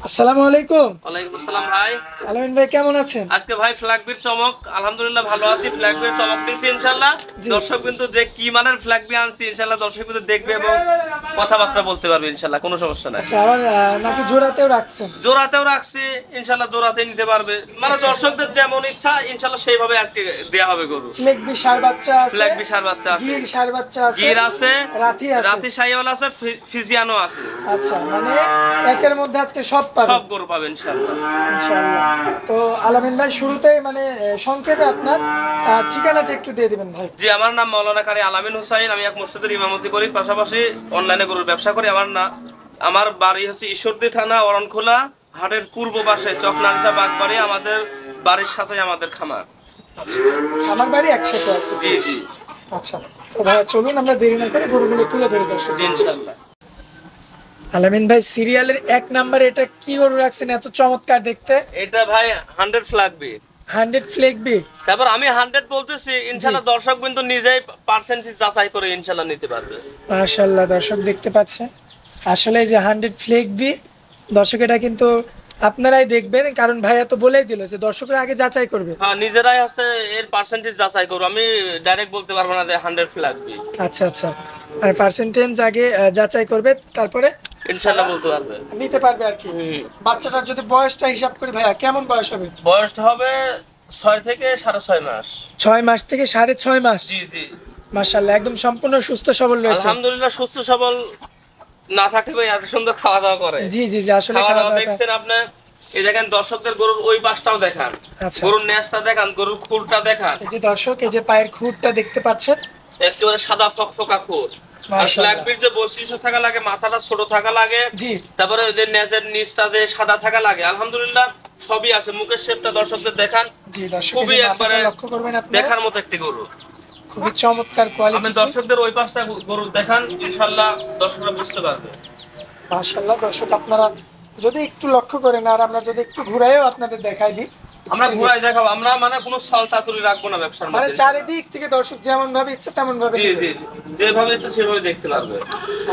আসসালামু আলাইকুম। ওয়ালাইকুম আসসালাম ভাই। আলামিন ভাই কেমন আছেন? আজকে ভাই ফ্ল্যাগবির চমক, আলহামদুলিল্লাহ ভালো আছি। ফ্ল্যাগবির চমক দিয়েছি ইনশাআল্লাহ। দর্শক কিন্তু যে কি মানের ফ্ল্যাগবি আনছি ইনশাআল্লাহ দর্শক কিন্তু দেখবে এবং কথাবার্তা বলতে পারবে ইনশাআল্লাহ, কোনো সমস্যা নাই। আচ্ছা, আবার নাকি জোড়াতেও রাখছেন? জোড়াতেও রাখছি ইনশাআল্লাহ, জোড়াতে নিতে পারবে, মানে দর্শকদের যেমন ইচ্ছা ইনশাআল্লাহ সেইভাবে আজকে দেয়া হবে গরু। ফ্লেগবি সার বাচ্চা আছে, ফ্ল্যাগবি সার বাচ্চা আছে, গির সার বাচ্চা আছে, গির আছে, রাথি আছে, রাতি শাইওয়াল আছে, ফিজিয়ানো আছে। আচ্ছা, মানে একের মধ্যে আজকে সব পাবেন, সব গরু পাবেন ইনশাআল্লাহ। ইনশাআল্লাহ। তো আলামিন ভাই শুরুতেই মানে সংক্ষেপে আপনার ঠিকানাটা একটু দিয়ে দিবেন ভাই। জি, আমার নাম মাওলানা কারি আলামিন হুসাইন। আমি এক মসজিদের ইমামতি করি, পাশাপাশি অনলাইনে গরুর ব্যবসা করি। আমার বাড়ি হচ্ছে ঈশ্বরদী থানা, অরণখোলা হাটের পূর্ব পাশে চকনারিসা বাগবাড়ি। আমাদের বাড়ির সাথে আমাদের খামার। আচ্ছা, আমার বাড়ি একসাথে আর কি। জি জি। আচ্ছা, তো ভাই চলুন আমরা দেরি না করে গরুগুলো তুলে ধরে দর্শক। জি ইনশাআল্লাহ। আলামিন ভাই সিরিয়ালের এক নাম্বারে এটা কি গরু রাখছেন এত চমৎকার দেখতে? এটা ভাই 100 ফ্ল্যাগবি। 100 ফ্লেগবি। তারপর আমি 100 বলতেছি, ইনশাআল্লাহ দর্শক কিন্তু নিজেই পার্সেন্টেজ যাচাই করে ইনশাআল্লাহ নিতে পারবে। মাশাআল্লাহ, দর্শক দেখতে পাচ্ছেন আসলে এই যে 100 ফ্লেগবি, দর্শক এটা কিন্তু আপনারাই দেখবেন, কারণ ভাইয়া তো বলেই দিল যে দর্শকরা আগে যাচাই করবে। হ্যাঁ, নিজেরাই হচ্ছে এর পার্সেন্টেজ যাচাই করব, আমি ডাইরেক্ট বলতে পারবো না যে 100 ফ্ল্যাগবি। আচ্ছা আচ্ছা, আর পার্সেন্টেজ আগে যাচাই করবে, তারপরে ইনশাআল্লাহ বলতে পারবে, নিতে পারবে আর কি। বাচ্চাটার যদি বয়সটা হিসাব করি ভাইয়া, কেমন বয়স হবে? বয়সটা হবে 6 থেকে 6.5 মাস। 6 মাস থেকে 6.5 মাস। জি জি। মাশাআল্লাহ, একদম সম্পূর্ণ সুস্থ সবল রয়েছে। আলহামদুলিল্লাহ, সুস্থ সবল না থাকলে ভাই এত সুন্দর খাওয়া দাওয়া করে। জি জি জি, আসলে খাওয়া খাওয়া দাওয়া দাওয়াটা। দেখছেন আপনি, এই দেখেন দর্শকদের গরুর ওই পাশটাও দেখান, আচ্ছা, গরুর নেজটা দেখান, গরুর খুরটা দেখান। এই যে দর্শক, এই যে পায়ের খুরটা দেখতে পাচ্ছেন, একেবারে সাদা ফকফকা খুর। আর ফ্ল্যাগবির যে বৈশিষ্ট্য থাকা লাগে, মাথাটা ছোট থাকা লাগে, জি, তারপরে ওই যে নেজের নিচটা যে সাদা থাকা লাগে, আলহামদুলিল্লাহ সবই আছে। মুখের শেপটা দর্শকদের দেখান, জি দর্শক, খুবই একবারে লক্ষ্য করবেন আপনারা, দেখার মতো একটি গরু। খুবই চমৎকার আপনি কোয়ালিটি। দর্শকদের ওই পাশটা গরু দেখান, ইনশাআল্লাহ দর্শকরা বুঝতে পারবে। মাশাআল্লাহ, দর্শক আপনারা যদি একটু লক্ষ্য করেন, আর আমরা যদি একটু ঘুরাইও আপনাদের দেখাই দিই, আমরা ঘুরাই দেখাবো, আমরা মানে কোনো ছল চাতুরি রাখবো না ব্যবসার মানে মধ্যে। চারিদিক থেকে দর্শক যেমন ভাবে ইচ্ছে তেমন ভাবে জি জি জি, যেভাবে ইচ্ছে সেভাবে দেখতে পারবে।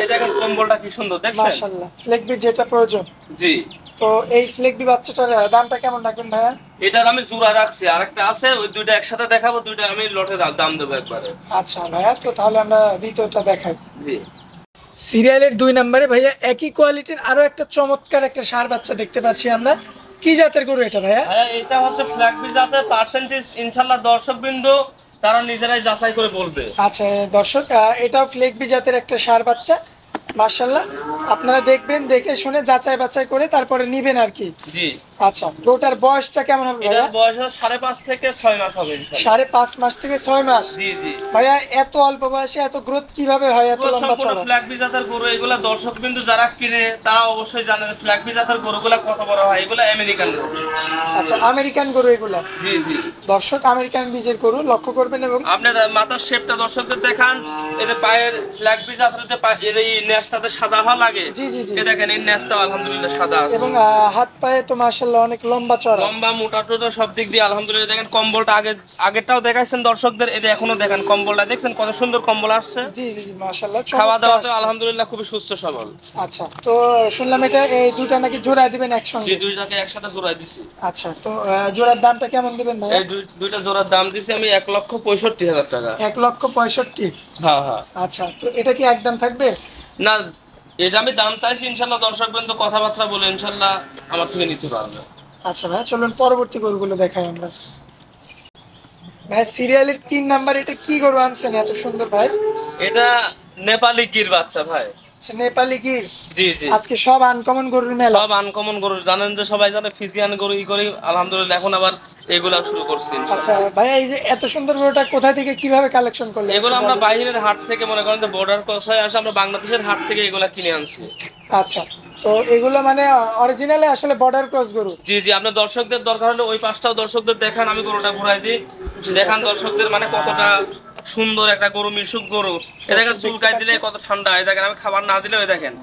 এই দেখেন কম্বলটা কি সুন্দর দেখছেন। মাশাআল্লাহ, ফ্লেগবি যেটা প্রয়োজন। জি। তো এই ফ্লেগবি বাচ্চাটার দামটা কেমন রাখবেন ভাইয়া? এটার আমি জোড়া রাখছি, আরেকটা আছে, ওই দুইটা একসাথে দেখাবো, দুইটা আমি লটে দাম দেবো একবারে। আচ্ছা ভাইয়া, তো তাহলে আমরা দ্বিতীয়টা দেখাই। জি। সিরিয়ালের 2 নম্বরে ভাইয়া একই কোয়ালিটির আরো একটা চমৎকার একটা ষাঁড় বাচ্চা দেখতে পাচ্ছি আমরা। কি জাতের গরু এটা ভাইয়া? হ্যাঁ, এটা হচ্ছে ফ্ল্যাগবি জাতের। পার্সেন্টেজ ইনশাআল্লাহ দর্শকবৃন্দ তারা নিজেরাই যাচাই করে বলবে। আচ্ছা দর্শক, এটাও ফ্লেগবি জাতের একটা ষাঁড় বাচ্চা। মাশাআল্লাহ, আপনারা দেখবেন, দেখে শুনে যাচাই বাছাই করে তারপরে নিবেন আর কি। জি। আচ্ছা, গরুটার বয়সটা কেমন হবে ভাইয়া? এটার বয়স 5.5 থেকে 6 মাস হবে ইনশাআল্লাহ। 5.5 মাস থেকে 6 মাস। জি জি। ভাইয়া এত অল্প বয়সে এত গ্রোথ কিভাবে হয়, এত লম্বা চড়া? ফ্ল্যাগবি জাতের গরু এগুলা দর্শকবৃন্দ যারা কিনে তারা অবশ্যই জানে ফ্ল্যাগবি জাতের গরুগুলা কত বড় হয়। এগুলা আমেরিকান গরু। আচ্ছা, আমেরিকান গরু এগুলা। জি জি। দর্শক আমেরিকান বীজের গরু লক্ষ্য করবেন, এবং আপনি মাথার শেপটা দর্শকদের দেখান। এই যে পায়ের ফ্ল্যাগবি জাতের যে এই নেজটাতে সাদা হওয়া লাগে, জি জি জি, এই দেখেন এই নেজটা আলহামদুলিল্লাহ সাদা আছে, এবং হাত পায়ে তো মাশাআল্লাহ অনেক লম্বা চড়া, লম্বা মোটা টোটা সব দিক দিয়ে আলহামদুলিল্লাহ। দেখেন কম্বলটা আগেরটাও দেখাইছেন দর্শকদের, এই যে এখনো দেখেন কম্বলটা দেখছেন কত সুন্দর কম্বল আসছে। জি জি মাশাআল্লাহ, খাওয়া দাওয়াতে আলহামদুলিল্লাহ খুবই সুস্থ সবল। আচ্ছা, তো শুনলাম এটা এই দুটা নাকি জোড়া দিবেন একসঙ্গে? জি, দুইটাকে একসাথে জোড়া দিছি। আচ্ছা, তো জোড়ার দামটা কেমন দিবেন ভাই? এই দুইটা জোড়ার দাম দিছি আমি 1,65,000 টাকা। 1,65,000। হ্যাঁ হ্যাঁ। আচ্ছা, তো এটা কি একদম থাকবে? না, এটা আমি দাম চাইছি ইনশাআল্লাহ দর্শকবৃন্দ কথাবার্তা বলে ইনশাআল্লাহ আমার থেকে নিতে পারবে। আচ্ছা ভাই, চলুন পরবর্তী গরুগুলো দেখাই আমরা। ভাই সিরিয়ালের 3 নাম্বার এটা কি গরু আনছেন এত সুন্দর ভাই? এটা নেপালি গির বাচ্চা ভাই। আচ্ছা, নেপালি গির। জি জি। আজকে সব আনকমন গরুর মেলা। সব আনকমন গরু, জানেন যে সবাই জানে ফিজিয়ান গরু ই করি, আলহামদুলিল্লাহ এখন আবার এগুলা শুরু করছি। আচ্ছা ভাই, এই যে এত সুন্দর গরুটা কোথা থেকে কিভাবে কালেকশন করলেন? এগুলো আমরা বাইরের হাট থেকে, মনে করেন যে বর্ডার ক্রস হয়ে আসে, আমরা বাংলাদেশের হাট থেকে এগুলা কিনে আনছি। আচ্ছা, তো এগুলো মানে অরিজিনালি আসলে বর্ডার ক্রস গরু? জি জি। আপনার দর্শকদের দরকার হলে ওই পাশটাও দর্শকদের দেখান, আমি গরুটা ঘুরাই দিই, দেখান দর্শকদের মানে কতটা সুন্দর একটা গরু, মিশুক গরু। এ দেখেন চুলকাই দিলে কত ঠান্ডা, এই দেখেন আমি খাবার না দিলে ওই দেখেন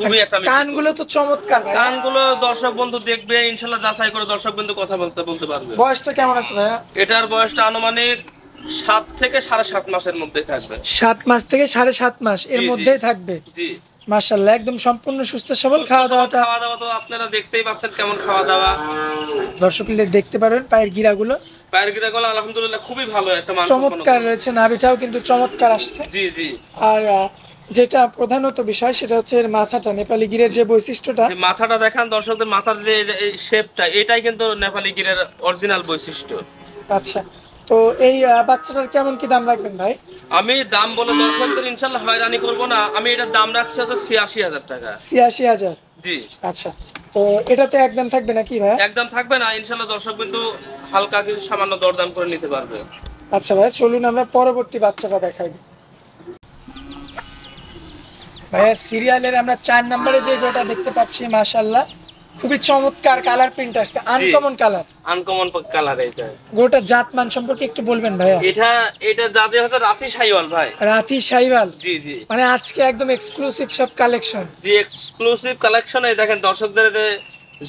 খুবই একটা মিশুক। কানগুলো তো চমৎকার ভাই। কানগুলো দর্শক বন্ধু দেখবে ইনশাআল্লাহ, যাচাই করে দর্শক বন্ধু কথা বলতে পারবে। বয়সটা কেমন আছে ভাইয়া? এটার বয়সটা আনুমানিক 7 থেকে 7.5 মাসের মধ্যে থাকবে। 7 মাস থেকে 7.5 মাস এর জি, জি। মধ্যেই থাকবে। জি। মাশাআল্লাহ একদম সম্পূর্ণ সুস্থ সবল। খাওয়া দাওয়াটা খাওয়া দাওয়া তো আপনারা দেখতেই পাচ্ছেন কেমন খাওয়া দাওয়া। দর্শকদের দেখতে পারবেন পায়ের গিরাগুলো পায়ের গিরাগুলো আলহামদুলিল্লাহ খুবই ভালো একটা মান চমৎকার রয়েছে, নাভিটাও কিন্তু চমৎকার আসছে। জি জি। আর যেটা প্রধানত বিষয় সেটা হচ্ছে এর মাথাটা, নেপালি গিরের যে বৈশিষ্ট্যটা, মাথাটা দেখান দর্শকদের, মাথার যে শেপটা এটাই কিন্তু নেপালি গিরের অরিজিনাল বৈশিষ্ট্য। আচ্ছা, তো এই বাচ্চাটার কেমন কি দাম রাখবেন ভাই? আমি দাম বলে দর্শকদের ইনশাল্লাহ হয়রানি করবো না, আমি এটার দাম রাখছি হচ্ছে ৮৬,০০০ টাকা। ৮৬,০০০? জি। আচ্ছা, তো এটাতে একদম থাকবে নাকি ভাই? একদম থাকবে না ইনশাল্লাহ, দর্শক কিন্তু হালকা কিছু সামান্য দরদাম করে নিতে পারবে। আচ্ছা ভাই, চলুন আমরা পরবর্তী বাচ্চাটা দেখাই দিই। ভাইয়া সিরিয়ালের আমরা ৪ নম্বরে যে গোটা দেখতে পাচ্ছি, মাশাআল্লাহ খুবই চমৎকার কালার প্রিন্ট আসছে, আনকমন কালার, আনকমন কালার। এটা গোটা জাতমান সম্পর্কে একটু বলবেন ভাইয়া? এটা যাদের হচ্ছে রাতি শাইওয়াল ভাই। রাতি শাইওয়াল? জি জি। মানে আজকে একদম এক্সক্লুসিভ সব কালেকশন। জি, এক্সক্লুসিভ কালেকশন। এই দেখেন দর্শকদের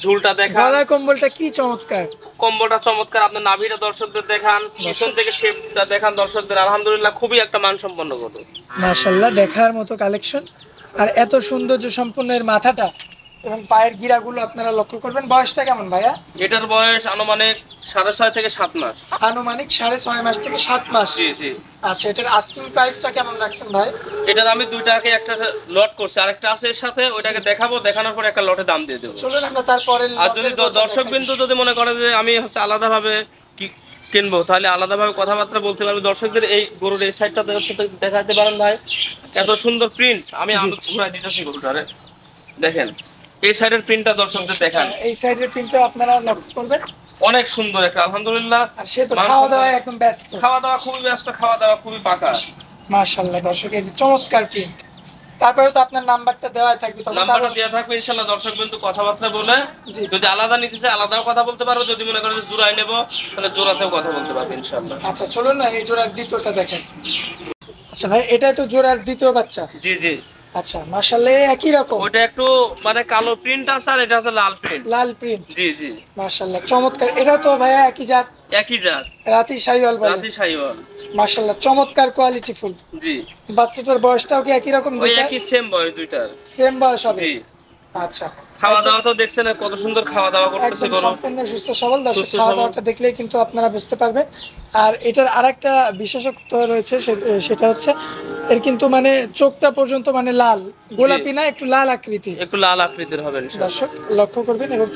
ঝুলটা দেখান, গলা কম্বলটা কি চমৎকার, কম্বলটা চমৎকার, আপনার নাভিটা দর্শকদের দেখান, পিছন থেকে শেপটা দেখান দর্শকদের। আলহামদুলিল্লাহ খুবই একটা মানসম্পন্ন গরু। মাশাআল্লাহ দেখার মতো কালেকশন। আর এত সৌন্দর্য সম্পূর্ণ এর মাথাটা এবং পায়ের গিরাগুলো আপনারা লক্ষ্য করবেন। বয়সটা কেমন ভাইয়া? এটার বয়স আনুমানিক 6.5 থেকে 7 মাস। আনুমানিক 6.5 মাস থেকে 7 মাস। জি জি। আচ্ছা, এটার আস্কিং প্রাইসটা কেমন রাখছেন ভাই? এটার আমি দুইটাকে একটা লট করছি, আরেকটা আছে এর সাথে, ওইটাকে দেখাবো, দেখানোর পর একটা লটে দাম দিয়ে দেবো। চলুন আমরা তারপরে। আর যদি দর্শক বিন্দু যদি মনে করে যে আমি হচ্ছে আলাদাভাবে কি কিনবো, তাহলে আলাদাভাবে কথাবার্তা বলতে পারবে। দর্শকদের এই গরুর এই সাইডটা দেখাতে পারেন ভাই, এত সুন্দর প্রিন্ট। আমি ঘুরাই দিতেছি গরুটারে, দেখেন এই সাইডের প্রিন্টটা দর্শকদের দেখান। এই সাইডের প্রিন্টটা আপনারা লক্ষ্য করবেন, অনেক সুন্দর একটা আলহামদুলিল্লাহ। আর সে তো খাওয়া দাওয়ায় একদম ব্যস্ত, খাওয়া দাওয়া খুবই ব্যস্ত, খাওয়া দাওয়া খুবই পাকা। মাশাআল্লাহ দর্শক এই যে চমৎকার প্রিন্ট। তারপরে তো আপনার নাম্বারটা দেওয়া থাকবে, নাম্বারটা দেওয়া থাকবে ইনশাআল্লাহ। দর্শক কিন্তু কথাবার্তা বলে যদি আলাদা নিতে চায় আলাদাও কথা বলতে পারবে, যদি মনে করে জোড়ায় নেব তাহলে জোড়াতেও কথা বলতে পারবে ইনশাআল্লাহ। আচ্ছা চলুন না এই জোড়ার দ্বিতীয়টা দেখেন। আচ্ছা ভাই, এটা তো জোড়ার দ্বিতীয় বাচ্চা? জি জি। আচ্ছা মাশাআল্লাহ একই রকম, ওটা একটু মানে কালো প্রিন্ট আছে আর এটা আছে লাল প্রিন্ট। লাল প্রিন্ট? জি জি। মাশাআল্লাহ চমৎকার। এটা তো ভাইয়া একই জাত? একই জাত, রাতি শাইওয়াল বলে? রাতি শাইওয়াল। মাশাআল্লাহ চমৎকার কোয়ালিটি ফুল। জি। বাচ্চাটার বয়সটাও কি একই রকম? ওই একই সেম বয়স দুইটার। সেম বয়স হবে? জি। আচ্ছা, খাওয়া দাওয়া তো দেখছেন কত সুন্দর খাওয়া দাওয়া করতেছে একদম গরু, সম্পূর্ণ সুস্থ সবল। দর্শক খাওয়া দাওয়াটা দেখলেই কিন্তু আপনারা বুঝতে পারবেন। আর এটার আরেকটা বিশেষত্ব রয়েছে, সেটা হচ্ছে এর কিন্তু মানে চোখটা পর্যন্ত মানে লাল, গোলাপি না, একটু লাল আকৃতি, একটু লাল আকৃতির হবে ইনশাআল্লাহ। দর্শক লক্ষ্য করবেন। এবং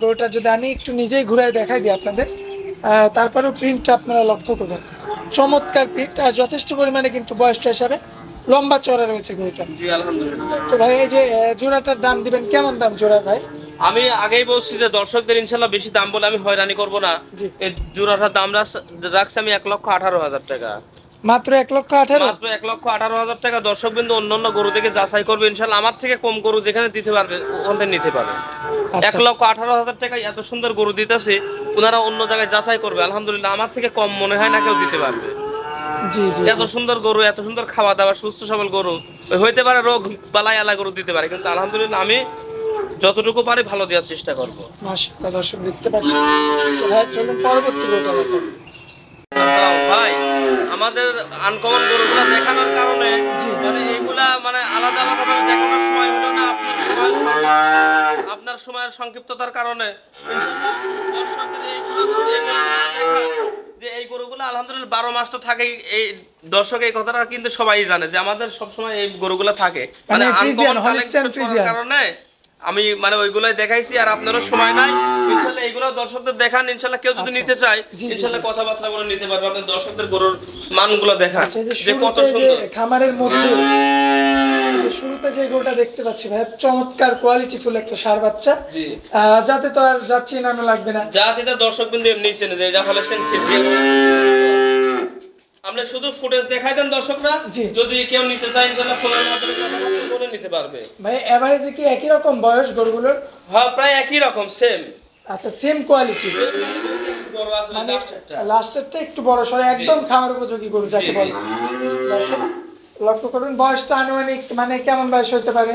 গরুটা যদি আমি একটু নিজেই ঘুরায় দেখাই দিই আপনাদের, তারপরেও প্রিন্টটা আপনারা লক্ষ্য করবেন, চমৎকার প্রিন্ট। আর যথেষ্ট পরিমাণে কিন্তু বয়সটা হিসাবে লম্বা চড়া রয়েছে গরুটা। জি আলহামদুলিল্লাহ। তো ভাই এই যে জোড়াটার দাম দিবেন কেমন দাম জোড়া ভাই? আমি আগেই বলছি যে দর্শকদের ইনশাআল্লাহ বেশি দাম বলে আমি হয়রানি করব না। এই জোড়াটার দাম রাখছি আমি 1,18,000 টাকা। মাত্র 1,18,000? মাত্র 1,18,000 টাকা। দর্শক বিন্দু অন্যান্য গরু থেকে যাচাই করবে ইনশাআল্লাহ, আমার থেকে কম গরু যেখানে দিতে পারবে ওখান থেকে নিতে পারবে। 1,18,000 টাকায় এত সুন্দর গরু দিতেছে, ওনারা অন্য জায়গায় যাচাই করবে। আলহামদুলিল্লাহ আমার থেকে কম মনে হয় না কেউ দিতে পারবে। জি জি। এত সুন্দর গরু, এত সুন্দর খাওয়া দাওয়া, সুস্থ সবল গরু, হইতে পারে রোগ বালাই আলা গরু দিতে পারে, কিন্তু আলহামদুলিল্লাহ আমি যতটুকু পারি ভালো দেওয়ার চেষ্টা করবো। মাশাআল্লাহ দর্শক দেখতে পাচ্ছেন। আচ্ছা ভাই চলুন পরবর্তী গরুটা দেখো। আচ্ছা ভাই, আমাদের আনকমন গরুগুলা দেখানোর কারণে মানে এগুলা মানে আলাদা আলাদা ভাবে দেখানোর সময় হলো না, আপনার সময়ের সংক্ষিপ্ততার কারণে দর্শকদের এই যে এই গরুগুলো আলহামদুলিল্লাহ 12 মাস তো থাকে। এই দর্শক এই কথাটা কিন্তু সবাই জানে যে আমাদের সবসময় এই গরুগুলা থাকে, মানে আনকমন কালেকশন করার কারণে আমি মানে ওইগুলাই দেখাইছি। আর আপনারও সময় নাই, ইনশাআল্লাহ এইগুলো দর্শকদের দেখান। ইনশাআল্লাহ কেউ যদি নিতে চায় ইনশাআল্লাহ কথাবার্তা বলে নিতে পারবে। আপনাদের দর্শকদের গরুর মানগুলো দেখান যে কত সুন্দর। খামারের মধ্যে শুরুতে যে গরুটা দেখতে পাচ্ছি ভাই, চমৎকার কোয়ালিটি ফুল একটা ষাঁড় বাচ্চা। জি। যাতে তো আর যাচ্ছি নানো লাগবে না, জাতিটা দর্শক বিন্দু এমনি চেনে যে এটা হলো সেন ফেসিয়াল। আমরা শুধু ফুটেজ দেখাই দেন দর্শকরা, যদি কেউ নিতে চায় ইনশাআল্লাহ ফোনের মাধ্যমে কথা বলে নিতে পারবে। ভাই এভারেজে কি একই রকম বয়স গরুগুলোর? হ্যাঁ প্রায় একই রকম সেম। আচ্ছা সেম কোয়ালিটি, বড় আছে মানে লাস্টেরটা একটু বড় সরে, একদম খামার উপযোগী গরু যাকে বলে। দর্শক লক্ষ্য করবেন বয়সটা আনুমানিক মানে কেমন বয়স হতে পারে?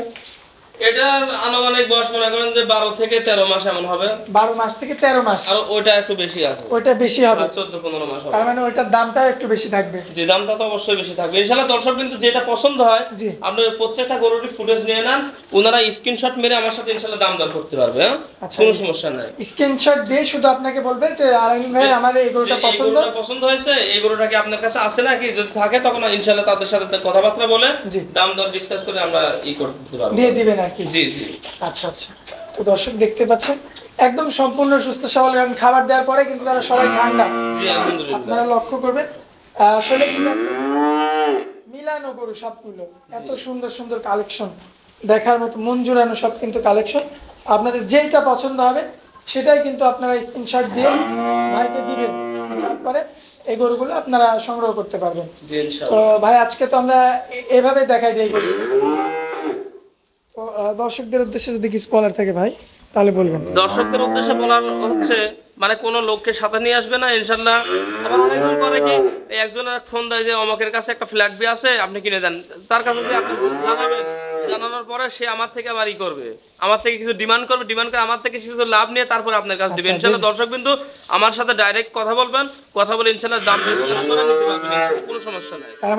এটার আনুমানিক বয়স মনে করেন যে 12 থেকে 13 মাস এমন হবে। 12 মাস থেকে 13 মাস। আর ওইটা একটু বেশি আছে। ওইটা বেশি হবে। 14-15 মাস হবে। তার মানে ওইটার দামটাও একটু বেশি থাকবে। জি, দামটা তো অবশ্যই বেশি থাকবে। ইনশাআল্লাহ দর্শক কিন্তু যেটা পছন্দ হয়, আপনি প্রত্যেকটা গরুরই ফুটেজ নিয়ে নেন, ওনারা স্ক্রিনশট মেরে আমার সাথে ইনশাআল্লাহ দাম দর করতে পারবে। হ্যাঁ, কোনো সমস্যা নাই। স্ক্রিনশট দিয়ে শুধু আপনাকে বলবে যে আলামিন ভাই আমার এই গরুটা পছন্দ হয়েছে, এই গরুটা কি আপনার কাছে আছে নাকি, যদি থাকে তখন ইনশাআল্লাহ তাদের সাথে কথাবার্তা বলে দাম দর ডিসকাস করে আমরা করতে পারবো, দিয়ে দিবেন আর কি। জি জি। আচ্ছা আচ্ছা। তো দর্শক দেখতে পাচ্ছেন একদম সম্পূর্ণ সুস্থ সবল, কারণ খাবার দেওয়ার পরে কিন্তু তারা সবাই ঠান্ডা। জি আলহামদুলিল্লাহ। আপনারা লক্ষ্য করবেন আসলে কিন্তু মিলানো গরু সবগুলো, এত সুন্দর সুন্দর কালেকশন, দেখার মতো মন জুড়ানো সব কিন্তু কালেকশন। আপনাদের যেটা পছন্দ হবে সেটাই কিন্তু আপনারা স্ক্রিনশট দিয়ে ভাইকে দিবেন, তারপরে এই গরুগুলো আপনারা সংগ্রহ করতে পারবেন। তো ভাই আজকে তো আমরা এভাবে দেখাই দিই গরু। তো দর্শকদের উদ্দেশ্যে যদি কিছু বলার থাকে ভাই তাহলে বলবেন। দর্শকদের উদ্দেশ্যে বলার হচ্ছে মানে কোনো লোককে সাথে নিয়ে আসবে না ইনশাআল্লাহ। আবার অনেকজন করে কি একজনের ফোন দেয় যে অমকের কাছে একটা ফ্ল্যাগ বি আছে আপনি কিনে দেন, তার কাছে যদি আপনি জানাবেন, জানানোর পরে সে আমার থেকে আবার করবে, আমার থেকে কিছু ডিমান্ড করবে, ডিমান্ড করে আমার থেকে কিছু লাভ নিয়ে তারপরে আপনার কাছে দিবেন। ইনশাআল্লাহ দর্শক কিন্তু আমার সাথে ডাইরেক্ট কথা বলবেন, কথা বলে ইনশাআল্লাহ দাম ডিসকাস করে নিতে পারবেন, ইনশাআল্লাহ কোনো সমস্যা নাই। তার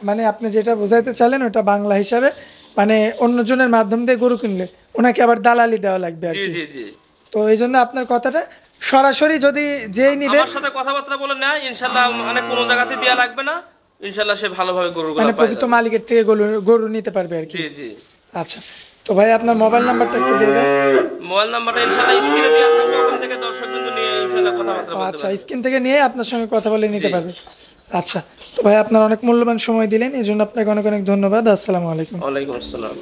মানে আপনি যেটা বোঝাইতে চাইলেন ওটা বাংলা হিসাবে মানে অন্যজনের মাধ্যম দিয়ে গরু কিনলে ওনাকে আবার দালালি দেওয়া লাগবে। জি জি জি। তো এই জন্য আপনার কথাটা সরাসরি যদি যেই নিবে আমার সাথে কথাবার্তা বলে নেয় ইনশাআল্লাহ মানে কোনো জায়গাতে দেয়া লাগবে না, ইনশাআল্লাহ সে ভালোভাবে গরুগুলো পায়, মানে প্রকৃত মালিকের থেকে গরু নিতে পারবে আর কি। জি জি। আচ্ছা, তো ভাই আপনার মোবাইল নাম্বারটা একটু দিয়ে দেন। মোবাইল নাম্বারটা ইনশাআল্লাহ স্ক্রিনে দেওয়া থাকবে, ওখান থেকে দর্শক কিন্তু নিয়ে ইনশাআল্লাহ কথাবার্তা বলতে পারবে। আচ্ছা, স্ক্রিন থেকে নিয়ে আপনার সঙ্গে কথা বলে নিতে পারবে। আচ্ছা, তো ভাই আপনার অনেক মূল্যবান সময় দিলেন, এজন্য আপনাকে অনেক অনেক ধন্যবাদ। আসসালামু আলাইকুম। ওয়ালাইকুম আসসালাম।